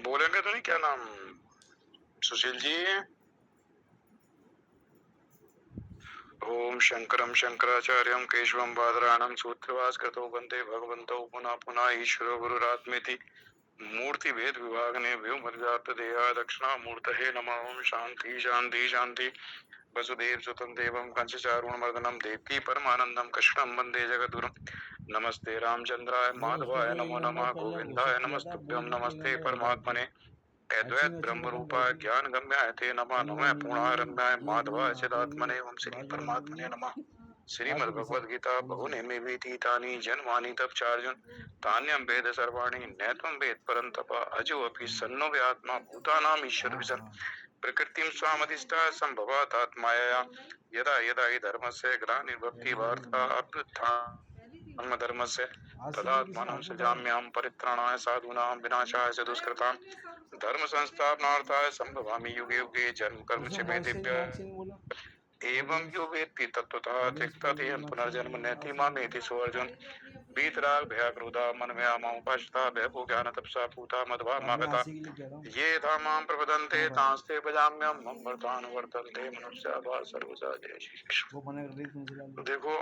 बोलेंगे तो नहीं? क्या नाम? सुशील जी। ओम शंकरम शंकराचार्यम केशवम बादरायणम सूत्रभास्कृतो वंदे भगवन्तौ पुनः पुनः ईश्वरो गुरुरात्मेति मूर्ति भेद विभाग ने व्योमजात देहा दक्षिणा मूर्तये नमः। ओम शांति शांति शांति। वसुदेव सुतं देवं कंसचारुण मर्दनम देवकी परमानंदम कृष्णं वंदे जगद्गुरुं। नमस्ते रामचंद्राय माधवाय नमो नमः गोविंदाय नमस्तुभ्यं नमस्ते परमात्मने अद्वैत ब्रह्म रूपाय ज्ञान गम्याय ते नमः। नमः पूर्णारम्याय माधवाय चिदात्मने ओम श्री परमात्मने नमः। श्रीमद् भगवद गीता बहुनेमि विदितानि जन्मानि तप चार्जुन तान्यं वेद सर्वाणि नैत्वं वेद परन्तप अजो अपि सन्नो व्यात्मा भूतानां ईश्वर विसन प्रकृतिं स्वामधिष्ठा संभवात् आत्माया यदा यदा हि धर्मस्य ग्लानिर्भवति भारताभ्युत्थानं धर्मस्य तदात्मानं सृजाम्यहं परित्राणाय साधूनां विनाशाय च दुष्कृतां धर्म संस्थापनार्थाय संभवामि युगे युगे जन्म कर्म च मे दिव्य एवं यो वेत्ति तत्त्वतः त्यक्ता तेहं पुनर्जन्म नैति मामेति सोऽर्जुन वीतराग भया क्रोधा मन में आमाउपाश्रिता भयभो ज्ञान तपसा पूता मध्वा मागता ये था मां प्रपदन्ते तांस्ते भजाम्यहं मम वर्तानुवर्तन्ते मनुष्या भाव सर्वसा जय श्री कृष्ण। देखो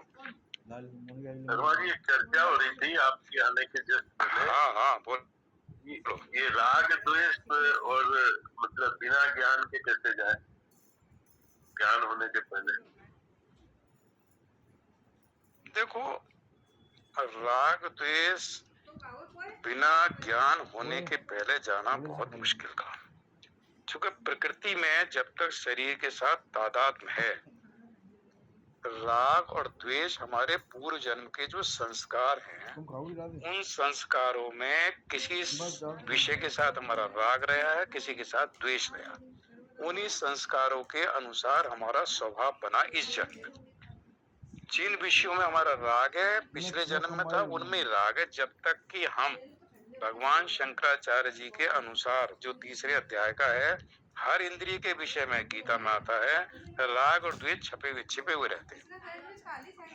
ये चर्चा हो रही थी आपके आने के जस्ट पहले। हाँ बोल। ये राग द्वेष और मतलब बिना ज्ञान के कैसे जाए, ज्ञान होने के पहले? देखो राग द्वेष बिना ज्ञान होने के पहले जाना बहुत मुश्किल काम। क्योंकि प्रकृति में जब तक शरीर के साथ तादात्म्य है, राग और द्वेष हमारे पूर्व जन्म के जो संस्कार हैं, उन संस्कारों में किसी विषय के साथ हमारा राग रहा है, किसी के साथ द्वेष रहा। उन्हीं संस्कारों के अनुसार हमारा स्वभाव बना इस जन्म में। जिन विषयों में हमारा राग है पिछले जन्म में था, उनमें राग है। जब तक कि हम भगवान शंकराचार्य जी के अनुसार जो तीसरे अध्याय का है, हर इंद्रिय के विषय में गीता में आता है, राग और द्वेष छिपे हुए रहते हैं।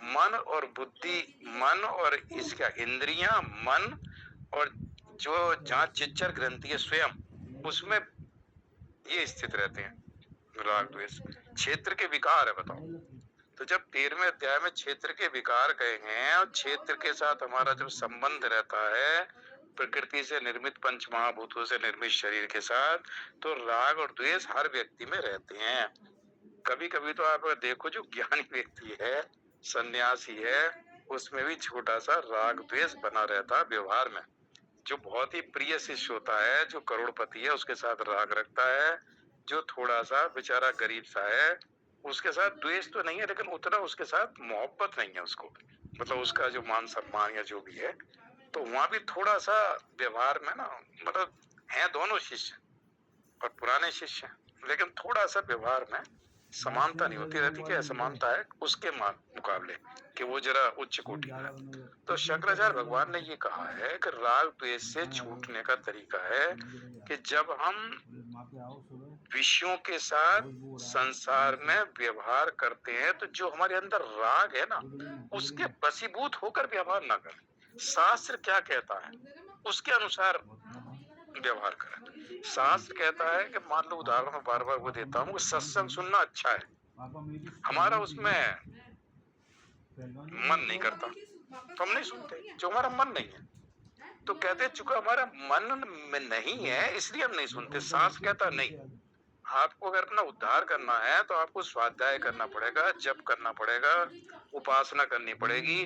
मन और बुद्धि, मन और इसका इंद्रियां, मन और जो जहाँ चिच्चर ग्रंथि है स्वयं, उसमें ये स्थित रहते हैं। राग द्वेष क्षेत्र के विकार है। बताओ, तो जब 13वें अध्याय में क्षेत्र के विकार गए हैं और क्षेत्र के साथ हमारा जब संबंध रहता है प्रकृति से निर्मित पंच महाभूतों से निर्मित शरीर के साथ, तो राग और द्वेष हर व्यक्ति में रहते हैं। कभी कभी तो आप देखो जो ज्ञानी व्यक्ति है, सन्यासी है, उसमें भी छोटा सा राग द्वेष बना रहता है व्यवहार में। जो बहुत ही प्रिय शिष्य होता है, जो करोड़पति है, उसके साथ राग रखता है। जो थोड़ा सा बेचारा गरीब सा है, उसके साथ द्वेष तो नहीं है, लेकिन उतना उसके साथ मोहब्बत नहीं है उसको, मतलब उसका जो मान सम्मान या जो भी है। तो वहां भी थोड़ा सा व्यवहार में ना, मतलब है दोनों शिष्य और पुराने शिष्य, लेकिन थोड़ा सा व्यवहार में समानता नहीं होती रहती। क्या समानता है उसके मुकाबले कि वो जरा उच्च कोटि का है। तो शंकराचार्य भगवान ने ये कहा है कि राग द्वेष से छूटने का तरीका है कि जब हम विषयों के साथ संसार में व्यवहार करते हैं, तो जो हमारे अंदर राग है ना, उसके वशीभूत होकर व्यवहार ना करें। शास्त्र क्या कहता है उसके अनुसार व्यवहार करें। शास्त्र कहता है कि मान लो, उदाहरण में बार बार वो देता हूँ, सत्संग सुनना अच्छा है, हमारा उसमें मन नहीं करता तो हम नहीं सुनते, जो हमारा मन नहीं है। तो कहते चूंकि हमारा मन में नहीं है इसलिए हम नहीं सुनते। शास्त्र कहता नहीं, आपको अगर अपना उद्धार करना है तो आपको स्वाध्याय करना पड़ेगा, जप करना पड़ेगा, उपासना करनी पड़ेगी।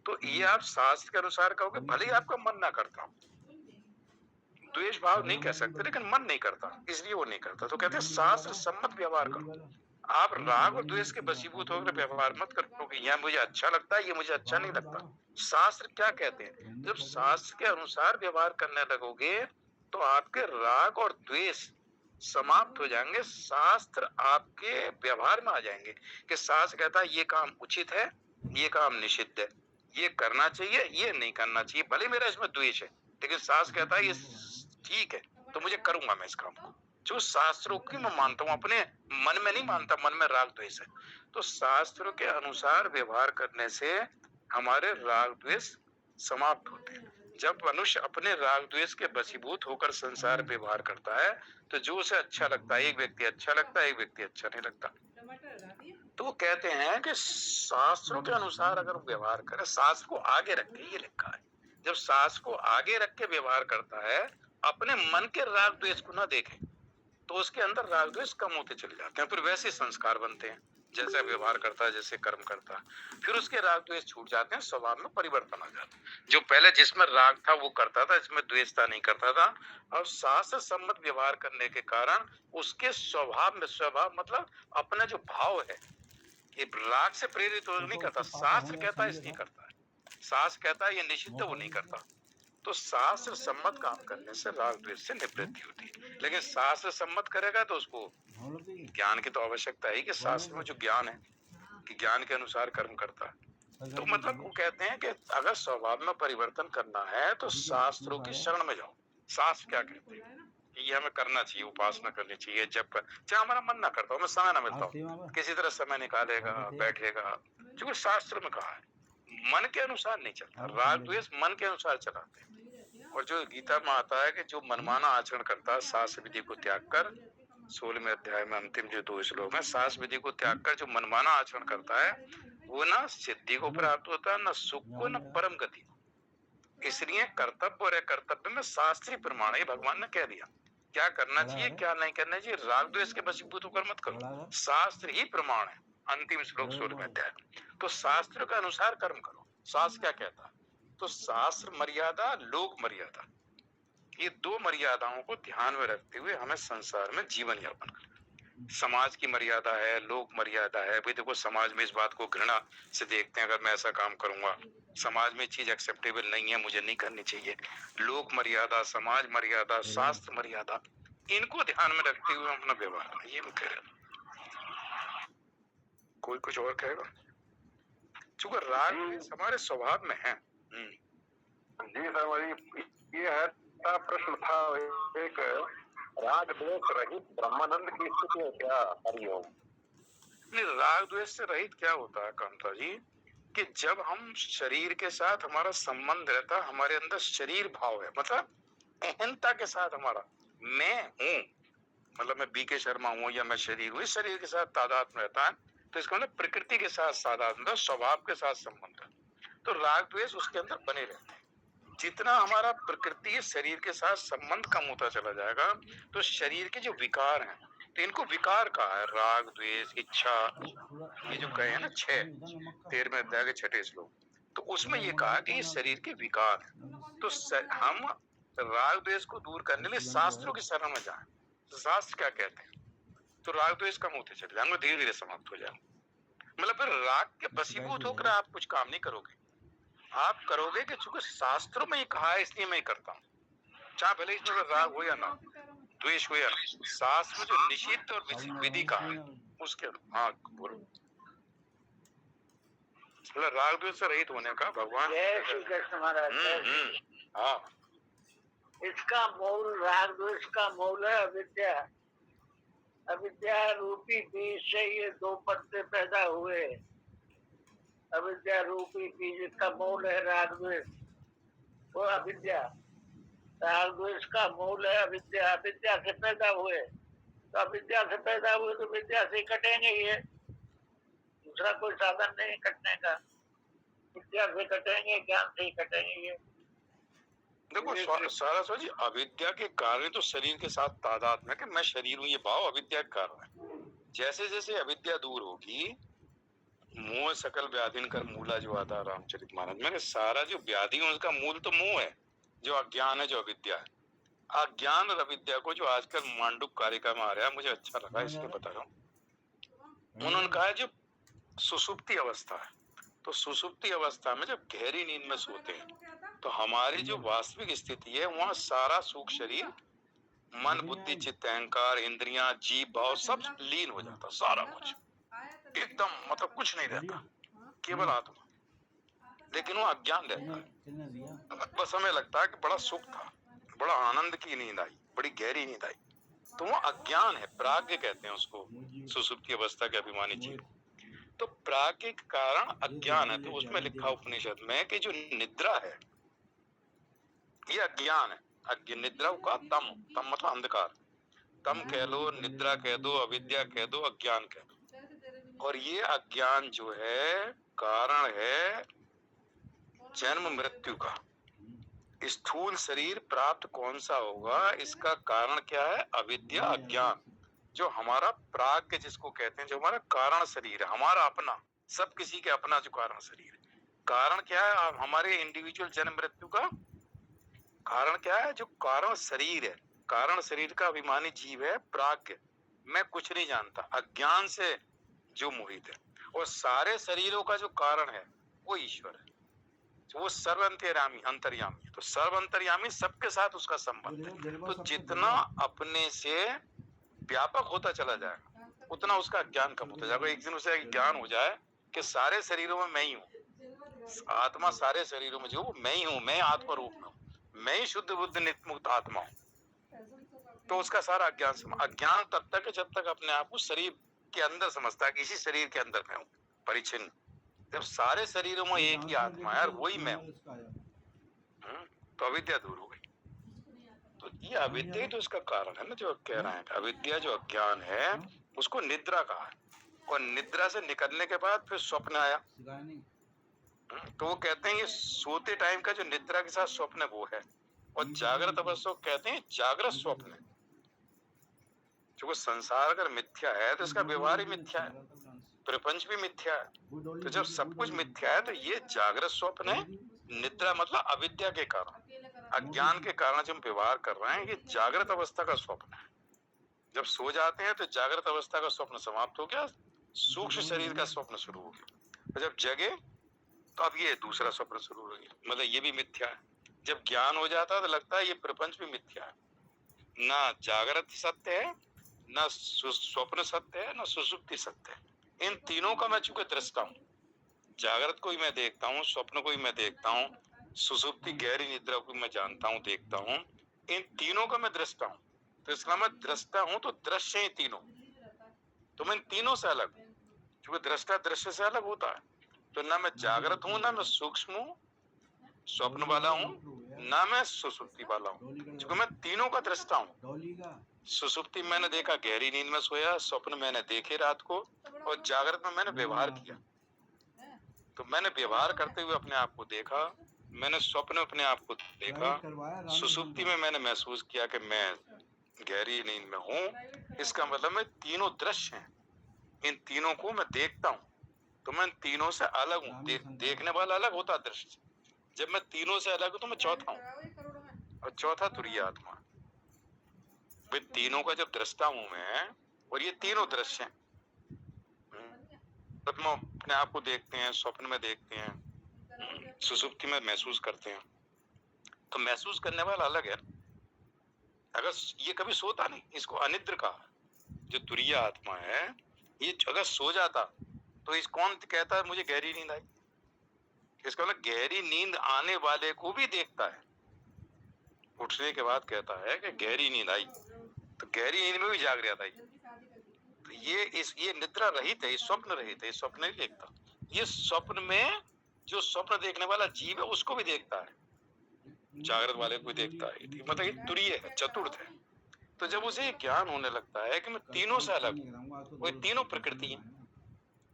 तो ये आप शास्त्र के अनुसार कहोगे, भले ही आपका मन ना करता, द्वेष भाव नहीं कह सकते, लेकिन मन नहीं करता इसलिए वो नहीं करता। तो कहते हैं शास्त्र सम्मत व्यवहार करो। आप राग और द्वेष के वशीभूत होकर व्यवहार मत करो कि यह मुझे अच्छा लगता है, ये मुझे अच्छा नहीं लगता। शास्त्र क्या कहते हैं, जब शास्त्र के अनुसार व्यवहार करने लगोगे तो आपके राग और द्वेष समाप्त हो जाएंगे। शास्त्र आपके व्यवहार में आ जाएंगे कि शास्त्र कहता है ये काम उचित है, ये काम निषिद्ध है, ये करना चाहिए, ये नहीं करना चाहिए। भले मेरा इसमें द्वेष है, लेकिन शास्त्र कहता है ये ठीक है, तो मुझे करूंगा मैं इस काम को। जो शास्त्रों की मैं मानता हूँ, अपने मन में नहीं मानता, मन में राग द्वेष है। तो शास्त्रों के अनुसार व्यवहार करने से हमारे राग द्वेष समाप्त होते हैं। जब मनुष्य अपने राग द्वेष के वशीभूत होकर संसार व्यवहार करता है तो जो उसे अच्छा लगता है, एक व्यक्ति अच्छा लगता है, एक व्यक्ति अच्छा नहीं लगता। तो वो कहते हैं कि शास्त्रों के अनुसार अगर व्यवहार करे, शास्त्र को आगे रख के, ये लिखा है, जब शास्त्र को आगे रख के व्यवहार करता है, अपने मन के राग द्वेष को ना देखे, तो उसके अंदर राग द्वेष कम होते चले जाते हैं, फिर वैसे संस्कार बनते हैं, जैसा व्यवहार करता है, जैसे कर्म करता है, फिर उसके राग द्वेष छूट जाते हैं, स्वभाव में परिवर्तन आ जाता है। जो पहले जिसमें राग था वो करता था, इसमें द्वेषता नहीं करता था, और शास्त्र सम्मत व्यवहार करने के कारण उसके स्वभाव में, स्वभाव मतलब अपना जो भाव है, ये राग से प्रेरित हो नहीं करता, शास्त्र कहता है इसलिए करता है, शास्त्र कहता है ये निषिद्ध, वो नहीं करता। तो शास्त्र सम्मत काम करने से राग द्वेष से निवृत्ति होती है। लेकिन शास्त्र सम्मत करेगा तो उसको ज्ञान की तो आवश्यकता है कि शास्त्र में जो ज्ञान है कि ज्ञान के अनुसार कर्म करता है। तो मतलब वो कहते हैं कि अगर स्वभाव में परिवर्तन करना है तो शास्त्रों की शरण में जाओ। शास्त्र क्या कहते हैं कि ये हमें करना चाहिए, उपासना करनी चाहिए, जब कर, चाहे हमारा मन ना करता हो, हमें समय ना मिलता हो, किसी तरह समय निकालेगा, बैठेगा, जो शास्त्र में कहा है। मन के अनुसार नहीं चलता, राग द्वेष मन के अनुसार चलाते हैं। और जो गीता में आता है कि जो मनमाना आचरण करता है, शास्त्र विधि को त्याग कर, 16वें अध्याय में अंतिम जो 2 श्लोक है, शास्त्र विधि को त्याग कर जो मनमाना आचरण करता है वो ना सिद्धि को प्राप्त होता है, ना सुख को, ना परम गति को। इसलिए कर्तव्य और कर्तव्य में शास्त्रीय प्रमाण है, भगवान ने कह दिया क्या करना चाहिए, क्या नहीं करना चाहिए। राग द्वेष के वशीभूत होकर मत करो, शास्त्र ही प्रमाण है। अंतिम श्लोक 16वें अध्याय। तो शास्त्र के अनुसार कर्म करो। शास्त्र क्या कहता है? तो शास्त्र मर्यादा, लोक मर्यादा, ये दो मर्यादाओं को ध्यान में रखते हुए हमें संसार में जीवन यापन करना। समाज की मर्यादा है, लोक मर्यादा है। भाई देखो, समाज में इस बात को घृणा से देखते हैं, अगर मैं ऐसा काम करूंगा समाज में चीज एक्सेप्टेबल नहीं है, मुझे नहीं करनी चाहिए। लोक मर्यादा, समाज मर्यादा, शास्त्र मर्यादा, इनको ध्यान में रखते हुए अपना व्यवहार, ये मैं कह रहा हूं। कोई कुछ और कहेगा? चूंकि राग हमारे स्वभाव में है। जी सर, ये है प्रश्न था एक, राग द्वेष रहित ब्रह्मानंद की स्थिति है क्या? हरिओम। नहीं, राग द्वेष से रहित क्या होता है कांता जी, कि जब हम शरीर के साथ हमारा संबंध रहता, हमारे अंदर शरीर भाव है, मतलब अहंता के साथ हमारा मैं हूँ, मतलब मैं बीके शर्मा हूँ या मैं शरीर हूँ, इस शरीर के साथ तादाद में रहता है, तो इसका मतलब प्रकृति के साथ तादाद में, स्वभाव के साथ संबंध है, तो राग द्वेष उसके अंदर बने रहते हैं। जितना हमारा प्रकृति शरीर के साथ संबंध कम होता चला जाएगा तो शरीर के जो विकार हैं, तो इनको विकार कहा है, राग द्वेष इच्छा, ये जो कहे हैं ना 13वें अध्याय के 6ठे श्लोक, तो उसमें ये कहा कि ये शरीर के विकार है। तो हम राग द्वेष को दूर करने लिए शास्त्रों की शरण में जाएं। तो शास्त्र क्या कहते हैं? तो राग द्वेष कम होते चले जाएंगे, धीरे धीरे समाप्त हो जाएंगे। मतलब फिर राग के वशीभूत होकर आप कुछ काम नहीं करोगे, आप करोगे कि चूंकि शास्त्रों में ये कहा है इसलिए मैं करता हूँ, चाहे भले इसमें राग हो या ना, द्वेष हो या ना, शास्त्र में जो निषिद्ध और विधि कहा है उसके, हाँ बोलो, मतलब राग द्वेष से रहित होने का भगवान। जय श्री कृष्ण महाराज। हाँ, इसका मूल, राग द्वेष का मूल है अविद्या। अविद्या रूपी बीज से ये दो पत्ते पैदा हुए। अविद्या रूपी बीज का मूल है राग द्वेष, वो अविद्या। राग द्वेष का मूल है अविद्या। अविद्या से पैदा हुए, तो अविद्या से पैदा हुए तो विद्या से कटेंगे, ये दूसरा कोई साधन नहीं कटने का। विद्या से कटेंगे, ज्ञान से ही कटेंगे। ये देखो सारा जी, अविद्या के कारण तो शरीर के साथ तादाद में कि मैं शरीर हूँ, ये भाव अविद्या के कारण है। जैसे जैसे अविद्या दूर होगी, मोह सकल व्याधिन कर मूला, जो आता रामचरितमानस में, सारा जो व्याधि है उसका मूल तो मोह है, जो अज्ञान है, जो अविद्या है। अज्ञान और अविद्या को जो आजकल मांडुक कारिका में आ रहा है, मुझे अच्छा लगा इसलिए बता रहा हूँ। उन्होंने कहा जो सुसुप्ति अवस्था है, तो सुसुप्ति अवस्था में जब गहरी नींद में सोते हैं तो हमारी जो वास्तविक स्थिति है वहाँ सारा सूक्ष्म शरीर, मन बुद्धि चित्त अहंकार इंद्रियां जीव भाव सब लीन हो जाता, सारा कुछ एकदम, मतलब कुछ नहीं रहता, केवल आत्मा। लेकिन वो अज्ञान रहता है, बस हमें लगता है कि बड़ा सुख था, बड़ा आनंद की नींद आई, बड़ी गहरी नींद आई, तो वो अज्ञान है, प्राज्ञ कहते हैं उसको, सुसुप्ति अवस्था के अभिमानी जीव। तो प्राज्ञ के कारण अज्ञान है, तो उसमें लिखा उपनिषद में कि जो निद्रा है, ये अज्ञान है। निद्रा का तम, तम मतलब अंधकार, तम कह लो, निद्रा कह दो, अविद्या कह दो, अज्ञान कह दो। और ये अज्ञान जो है कारण है जन्म मृत्यु का। स्थूल शरीर प्राप्त कौन सा होगा, इसका कारण क्या है? अविद्या, अज्ञान। जो हमारा प्राज्ञ जिसको कहते हैं, जो हमारा कारण शरीर है, हमारा अपना, सब किसी के अपना जो कारण शरीर है। कारण क्या है हमारे इंडिविजुअल जन्म मृत्यु का? कारण क्या है? जो कारण शरीर है, कारण शरीर का अभिमानी जीव है प्राज्ञ। मैं कुछ नहीं जानता, अज्ञान से जो मोहित है। और सारे शरीरों का जो कारण है वो ईश्वर है, वो सर्व अंतर्यामी, अंतर्यामी। तो सर्व अंतर्यामी, सबके साथ उसका संबंध है। तो जितना अपने से व्यापक होता चला जाएगा उतना उसका ज्ञान कम होता जाएगा। एक दिन उसे ज्ञान हो जाए कि सारे शरीरों में मैं ही हूँ, आत्मा सारे शरीरों में जो मैं ही हूँ, मैं आत्मा रूप में हूँ, मैं ही शुद्ध बुद्ध नित्य मुक्त आत्मा हूँ। तो उसका सारा अज्ञान तब तक है जब तक अपने आप को शरीर के अंदर समझता है कि इसी शरीर के अंदर मैं हूँ, परिचिन्न। जब सारे शरीरों में एक ही आत्मा है और वही मैं हूँ, तो अविद्या दूर हो गई। तो ये अविद्या ही तो इसका कारण है ना, जो कह रहे हैं अविद्या जो अज्ञान है उसको निद्रा कहा है। और निद्रा से निकलने के बाद फिर स्वप्न आया। तो वो कहते हैं ये सोते टाइम का जो निद्रा के साथ स्वप्न है वो है, और जागृत अवस्था कहते हैं जागृत स्वप्न है। जो संसार अगर मिथ्या है तो इसका व्यवहार ही मिथ्या है, प्रपंच भी मिथ्या है। तो जब सब कुछ मिथ्या है तो ये जागृत स्वप्न है। निद्रा मतलब अविद्या के कारण, अज्ञान के कारण जो हम व्यवहार कर रहे हैं, ये जागृत अवस्था का स्वप्न है। जब सो जाते हैं तो जागृत अवस्था का स्वप्न समाप्त हो गया, सूक्ष्म शरीर का स्वप्न शुरू हो गया। तो जब जगे तो अब ये दूसरा स्वप्न शुरू हो गया, मतलब ये भी मिथ्या है। जब ज्ञान हो जाता है तो लगता है ये प्रपंच भी मिथ्या है, ना जागृत सत्य है, ना स्वप्न सत्य है, ना सुषुप्ति सत्य है। इन तीनों का मैं चूंकि दृष्टा हूँ, जागृत को ही मैं देखता हूँ, स्वप्न को ही मैं देखता हूँ, सुषुप्ति गहरी निद्रा को मैं जानता हूँ, देखता हूँ, इन तीनों का मैं दृष्टा हूँ। तो इसका मैं दृष्टा हूँ तो दृश्य ही तीनों, तो मैं इन तीनों से अलग हूँ। क्योंकि दृष्टा दृश्य से अलग होता है। तो ना मैं जागृत हूँ, ना मैं सूक्ष्म हूँ स्वप्न वाला हूँ, ना मैं सुसुप्ति वाला हूँ, क्योंकि मैं तीनों का दृष्टा हूँ। सुसुप्ति मैंने देखा, गहरी नींद में सोया, स्वप्न मैंने देखे रात को, और जागृत में मैंने व्यवहार किया। तो मैंने व्यवहार करते हुए अपने आप को देखा, मैंने स्वप्न अपने आप को देखा, सुसुप्ति में मैंने महसूस किया कि मैं गहरी नींद में हूँ। इसका मतलब मैं तीनों दृश्य हैं, इन तीनों को मैं देखता हूँ। तो मैं तीनों से अलग हूँ। देखने वाला अलग होता है दृश्य से। जब मैं तीनों से अलग हूँ तो मैं चौथा हूँ, और चौथा तुरीय आत्मा। भाई तीनों का जब दृष्टा हूँ मैं, और ये तीनों दृश्य हैं, तब हम अपने आप को देखते हैं, स्वप्न में देखते हैं, सुसुप्ति में महसूस करते हैं। तो महसूस करने वाला अलग है। अगर ये कभी सोता नहीं, इसको अनिद्र कहा। जो तुरीय आत्मा है ये अगर सो जाता तो इस कौन कहता है मुझे गहरी नींद आई? इसका मतलब गहरी नींद आने वाले को भी देखता है, उठने के बाद कहता है कि गहरी नींद आई, तो गहरी नींद में भी जाग रहा था। तो ये निद्रा रहित है, ये स्वप्न रहित है, स्वप्न नहीं देखता। ये स्वप्न में जो स्वप्न देखने वाला जीव है उसको भी देखता है, जागृत वाले को भी देखता है। मतलब ये तुरीय है, चतुर्थ है। तो जब उसे ज्ञान होने लगता है कि मैं तीनों से अलग हूँ, वो तीनों प्रकृति है,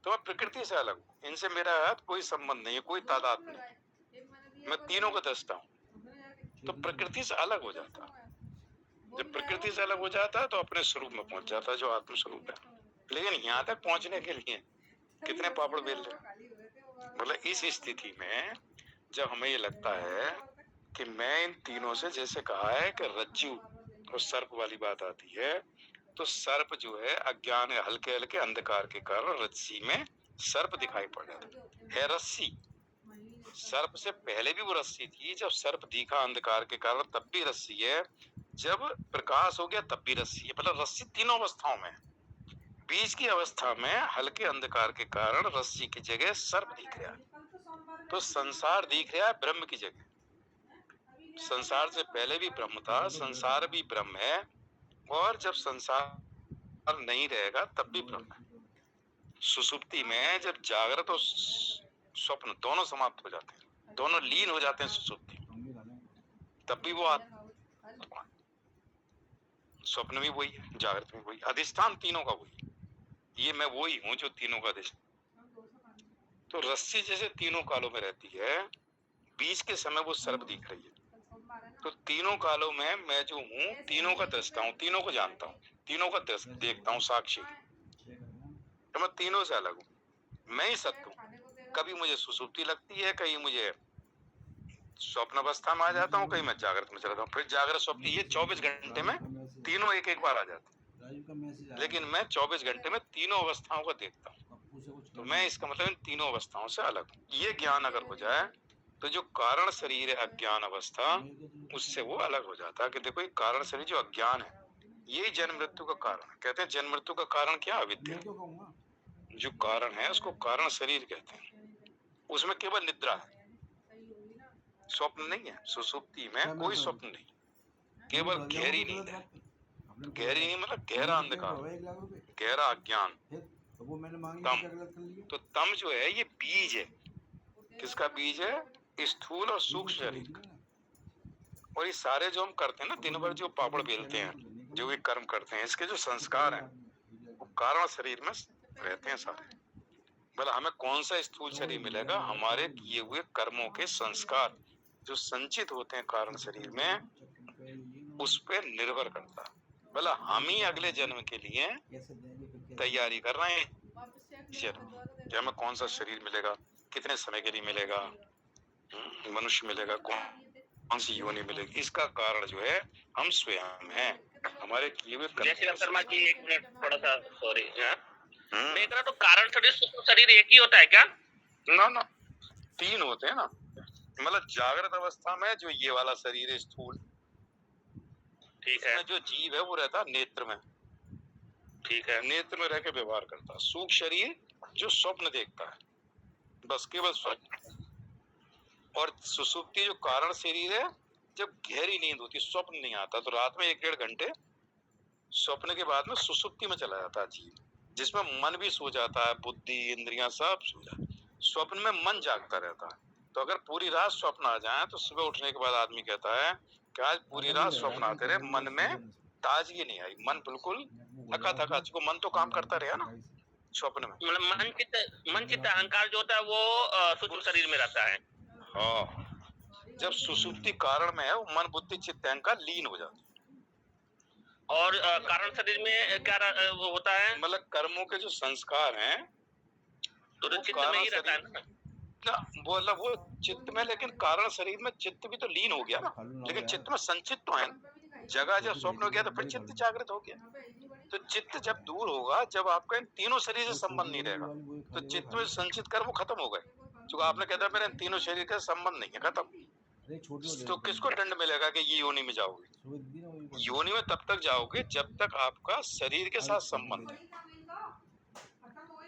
तो मैं प्रकृति से अलग हूँ, इनसे मेरा कोई संबंध नहीं है, कोई तादाद नहीं, मैं तीनों का दृष्टा हूँ। तो प्रकृति से अलग हो जाता है। जब प्रकृति से अलग हो जाता है तो अपने स्वरूप में पहुंच जाता है जो आत्म स्वरूप है। लेकिन यहाँ तक पहुंचने के लिए कितने पापड़ बेल रहे। मतलब इस स्थिति में जब हमें ये लगता है कि मैं इन तीनों से, जैसे कहा है कि रज्जू और सर्प वाली बात आती है, तो सर्प जो है अज्ञान है, हल्के हल्के अंधकार के कारण रस्सी में सर्प दिखाई पड़ जाता है। रस्सी, सर्प से पहले भी वो रस्सी थी, जब सर्प दिखा अंधकार के कारण तब भी रस्सी है, जब प्रकाश हो गया तब भी रस्सी है। मतलब रस्सी तीनों अवस्थाओं में। बीच की अवस्था में हल्के अंधकार के कारण रस्सी की जगह सर्प दिख रहा है। तो संसार दिख रहा है ब्रह्म की जगह। संसार से पहले भी ब्रह्म था, संसार भी ब्रह्म है, और जब संसार नहीं रहेगा तब भी ब्रह्म है। सुसुप्ति में जब जागृत और स्वप्न दोनों समाप्त हो जाते हैं, दोनों लीन हो जाते हैं सुसुप्ति, तब भी वो स्वप्न भी वही है, जागृत में वही, अधिष्ठान तीनों का वही, ये मैं वही हूँ जो तीनों का अधिष्ठान। तो रस्सी जैसे तीनों कालों में रहती है, बीच के समय वो सर्प दिख रही है। तो तीनों कालों में मैं जो हूँ, तीनों का दृष्टा हूँ, तीनों को जानता हूँ, तीनों का देखता हूँ, साक्षी। तो मैं तीनों से अलग हूँ, मैं ही सत्य हूँ। कभी मुझे सुसुप्ति लगती है, कहीं मुझे स्वप्न अवस्था में आ जाता हूँ, कहीं मैं जागृत में चला जाता हूँ, फिर जागृत स्वप्न, ये 24 घंटे में तीनों एक बार आ जाते हैं। लेकिन मैं 24 घंटे में तीनों अवस्थाओं को देखता हूँ। तो मैं, इसका मतलब इन तीनों अवस्थाओं से अलग हूँ। ये ज्ञान अगर हो जाए तो जो कारण शरीर है अज्ञान अवस्था, उससे वो अलग हो जाता है कि देखो ये कारण शरीर जो अज्ञान है, ये जन्म मृत्यु का कारण है। कहते हैं जन्म मृत्यु का कारण क्या? अविद्या। जो कारण है उसको कारण शरीर कहते हैं। उसमें केवल निद्रा है, स्वप्न नहीं है। सुसुप्ति में कोई स्वप्न नहीं, केवल गहरी नींद है। गहरी नींद मतलब गहरा अंधकार, गहरा अज्ञान, तम। तो तम जो है ये बीज है। किसका बीज है? स्थूल और सूक्ष्म शरीर का। और ये सारे जो हम करते हैं ना, दिन भर जो पापड़ बेलते हैं, जो भी कर्म करते हैं, इसके जो संस्कार हैं वो कारण शरीर में रहते हैं सारे। बोला हमें कौन सा स्थूल शरीर मिलेगा? हमारे किए हुए कर्मों के संस्कार जो संचित होते हैं कारण शरीर में, उस पर निर्भर करता है। बोला हम ही अगले जन्म के लिए तैयारी कर रहे हैं कि हमें कौन सा शरीर मिलेगा, कितने समय के लिए मिलेगा, मनुष्य मिलेगा, कौन सी योनि मिलेगी। इसका कारण जो है हम स्वयं हैं, हमारे किए हुए कर्म। शर्मा जी एक मिनट थोड़ा सा सॉरी, मैं कह रहा तो कारण शरीर सूक्ष्म शरीर एक ही होता है क्या? ना, तीन होते हैं ना। मतलब जागृत अवस्था में जो ये वाला शरीर है स्थूल, ठीक है, जो जीव है वो रहता है नेत्र में, ठीक है, नेत्र में रह के व्यवहार करता है। सूक्ष्म शरीर जो स्वप्न देखता है, बस केवल स्वप्न। और सुसुप्ति जो कारण शरीर है, जब गहरी नींद होती है, स्वप्न नहीं आता, तो रात में 1-1.5 घंटे स्वप्न के बाद में सुसुप्ति में चला जाता है जीव, जिसमें मन भी सो जाता है, बुद्धि इंद्रियां सब सो जाती है। स्वप्न में मन जागता रहता है। तो अगर पूरी रात स्वप्न आ जाए तो सुबह उठने के बाद आदमी कहता है कि आज पूरी रात स्वप्न आते रहे, मन में ताजगी नहीं आई, मन बिल्कुल थका थका। मन तो काम करता रहा ना स्वप्न में। मतलब मन चित्त अहंकार जो होता है वो सूक्ष्म शरीर में रहता है। हाँ, जब सुसुप्ति कारण में है, वो मन बुद्धि चित्त अहंकार लीन हो जाता है। और कारण शरीर में क्या वो होता है? मतलब कर्मों के जो संस्कार हैं तो चित्त में ही रहता है ना, बोला वो चित्त में, लेकिन कारण शरीर में चित्त भी तो लीन हो गया ना, लेकिन चित्त में संचित तो है। जगह जब स्वप्न हो गया तो फिर चित्त जागृत हो गया। तो चित्त जब दूर होगा, जब आपका इन तीनों शरीर से संबंध नहीं रहेगा, तो चित्त में संचित कर्म खत्म हो गए। क्योंकि आपने कहता मेरे इन तीनों शरीर का संबंध नहीं है, खत्म। तो किसको दंड मिलेगा कि ये योनि में जाओगे? योनि में तब तक जाओगे जब तक आपका शरीर के साथ संबंध है।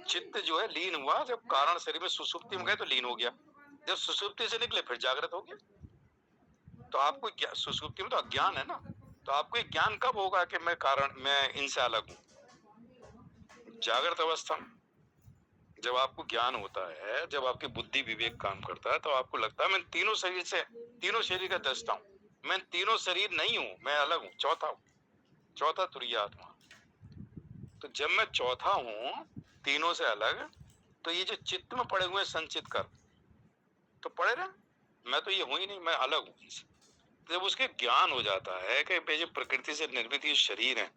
चित्त जो है लीन हुआ, जब कारण शरीर में सुसुप्ति में गए तो लीन हो गया, जब सुसुप्ति से निकले फिर जागृत हो गया। तो आपको सुसुप्ति में तो अज्ञान है ना, तो आपको ज्ञान कब होगा कि मैं इनसे अलग हूँ? जागृत अवस्था में जब आपको ज्ञान होता है, जब आपकी बुद्धि विवेक काम करता है, तो आपको लगता है मैं तीनों शरीर का दृष्टा हूँ, मैं तीनों शरीर नहीं हूँ, मैं अलग हूँ, चौथा तुरीय आत्मा। तो जब मैं चौथा हूँ तीनों से अलग, तो ये जो चित्त में पड़े हुए संचित कर तो पड़े रहे, मैं तो ये हूं ही नहीं, मैं अलग हूँ। जब उसके ज्ञान हो जाता है कि जो प्रकृति से निर्मित ये शरीर है,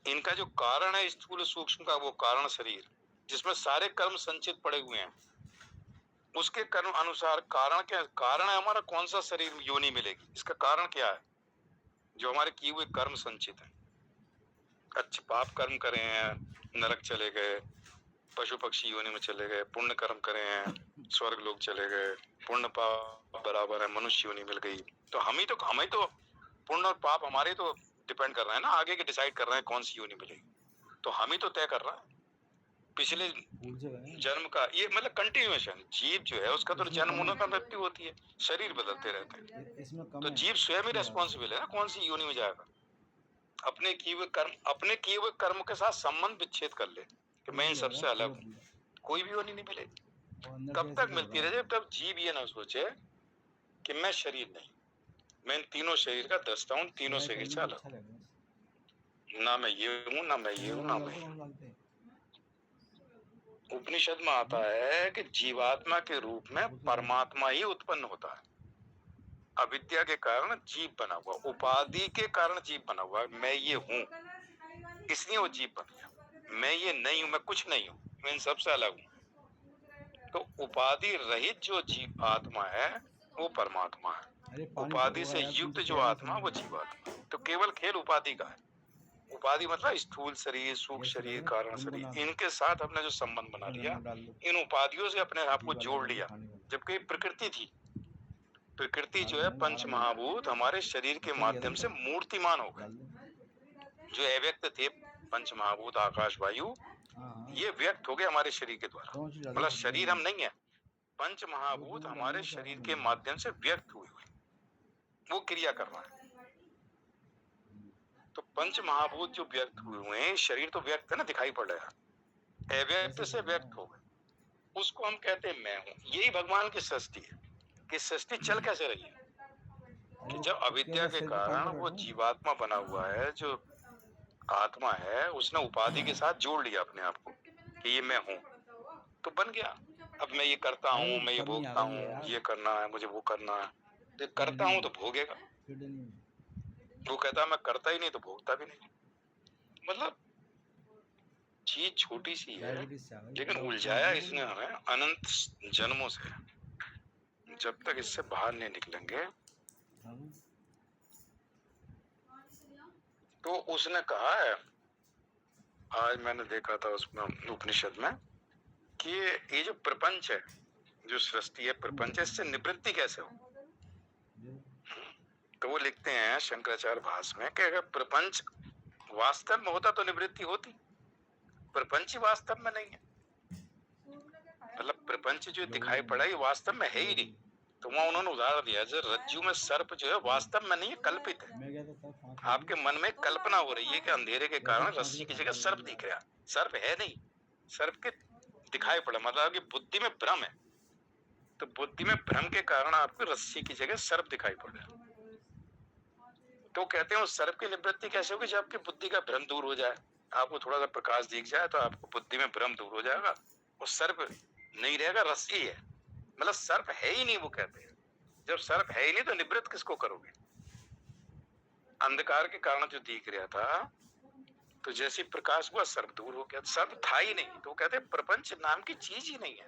इनका जो कारण है स्थूल सूक्ष्म का, वो कारण शरीर जिसमें सारे कर्म संचित पड़े हुए हैं, उसके कर्म अनुसार कारण है हमारा कौन सा शरीर योनि मिलेगी। इसका कारण क्या है? जो हमारे किए हुए कर्म संचित है। अच्छे पाप कर्म करे हैं, नरक चले गए, पशु पक्षी योनि में चले गए। पुण्य कर्म करे हैं, स्वर्ग लोग चले गए। पुण्य पाप बराबर है, मनुष्य योनि मिल गई। तो हमें तो पुण्य और पाप हमारे तो डिपेंड कर रहे हैं ना, आगे के डिसाइड कर रहे हैं कौन सी योनि मिलेगी। तो हम ही तो तय कर रहा है पिछले जन्म का। ये मतलब कंटिन्यूएशन। जीव जो है उसका तो जन्म होने का मृत्यु होती है, शरीर बदलते रहते हैं। तो जीव स्वयं ही रेस्पॉन्सिबल है ना कौन सी योनि में जाएगा। अपने किए हुए कर्म के साथ संबंध विच्छेद कर ले कि मैं इन सबसे अलग हूँ, कोई भी योनि नहीं मिलेगी। कब तक मिलती रहे? जब तक जीव ये ना सोचे कि मैं शरीर नहीं, मैं इन तीनों शरीर का दृष्टा हूँ, तीनों शरीर चालक। ना मैं ये हूँ, ना मैं ये हूँ, ना मैं ये हूँ। उपनिषद में आता है कि जीवात्मा के रूप में परमात्मा ही उत्पन्न होता है। अविद्या के कारण जीव बना हुआ, उपाधि के कारण जीव बना हुआ। मैं ये हूँ इसलिए वो जीव बन गया। मैं ये नहीं हूँ, मैं कुछ नहीं हूँ, मैं इन सबसे अलग हूँ। तो उपाधि रहित जो जीव आत्मा है वो परमात्मा है। उपाधि से युक्त जो आत्मा वो जीवात्मा है। तो केवल खेल उपाधि का है। उपाधि मतलब स्थूल शरीर, सूक्ष्म शरीर, कारण शरीर, इनके साथ अपने जो संबंध बना लिया, इन उपाधियों से अपने आप को जोड़ लिया। जबकि प्रकृति थी, प्रकृति जो है पंच महाभूत हमारे शरीर के माध्यम से मूर्तिमान हो गए। जो अव्यक्त थे पंच महाभूत आकाश वायु, ये व्यक्त हो गए हमारे शरीर के द्वारा। मतलब शरीर हम नहीं है, पंच महाभूत हमारे शरीर के माध्यम से व्यक्त हुए, वो क्रिया कर रहा है। तो पंच महाभूत जो व्यक्त हुए हैं, शरीर तो व्यक्त है ना, दिखाई पड़ रहा है, अव्यक्त से व्यक्त हो गए, उसको हम कहते हैं मैं हूँ। यही भगवान की सृष्टि है। कि सृष्टि चल कैसे रही है कि जब अविद्या के कारण वो जीवात्मा बना हुआ है, जो आत्मा है, उसने उपाधि के साथ जोड़ लिया अपने आप को कि ये मैं हूँ, तो बन गया। अब मैं ये करता हूँ, मैं ये भोगता हूँ, ये करना है मुझे, वो करना है, तो करता हूँ तो भोगेगा। वो कहता है मैं करता ही नहीं तो भोगता भी नहीं। मतलब चीज छोटी सी है, लेकिन उलझाया इसने हमें अनंत जन्मों से। जब तक इससे बाहर नहीं निकलेंगे, तो उसने कहा है, आज मैंने देखा था उसमें उपनिषद में, कि ये जो प्रपंच है, जो सृष्टि है, प्रपंच है, इससे निवृत्ति कैसे हो। तो वो लिखते हैं शंकराचार्य भाष्य में कि अगर प्रपंच वास्तव में होता तो निवृत्ति होती, प्रपंच ही वास्तव में नहीं है। मतलब प्रपंच जो दिखाई पड़ा ये वास्तव में है ही नहीं। तो वहां उन्होंने उदाहरण दिया, जो रज्जू में सर्प जो है वास्तव में नहीं है, कल्पित है। आपके मन में कल्पना हो रही है कि अंधेरे के कारण रस्सी की जगह सर्प दिख रहा है, सर्प है नहीं, सर्प के दिखाई पड़ा, मतलब कि बुद्धि में भ्रम है। तो बुद्धि में भ्रम के कारण आपको रस्सी की जगह सर्प दिखाई पड़ रहा है। तो कहते हैं उस सर्प की निवृत्ति कैसे होगी, जब आपकी बुद्धि का भ्रम दूर हो जाए, आपको थोड़ा सा प्रकाश दिख जाए, तो आपको बुद्धि में भ्रम दूर हो जाएगा, वो सर्प नहीं रहेगा, रस्सी है। मतलब सर्प है ही नहीं। वो कहते हैं जब सर्प है ही नहीं तो निवृत्त किसको करोगे। अंधकार के कारण जो दिख रहा था, तो जैसे प्रकाश हुआ सर्प दूर हो गया, सर्प था ही नहीं। तो कहते हैं प्रपंच नाम की चीज ही नहीं है।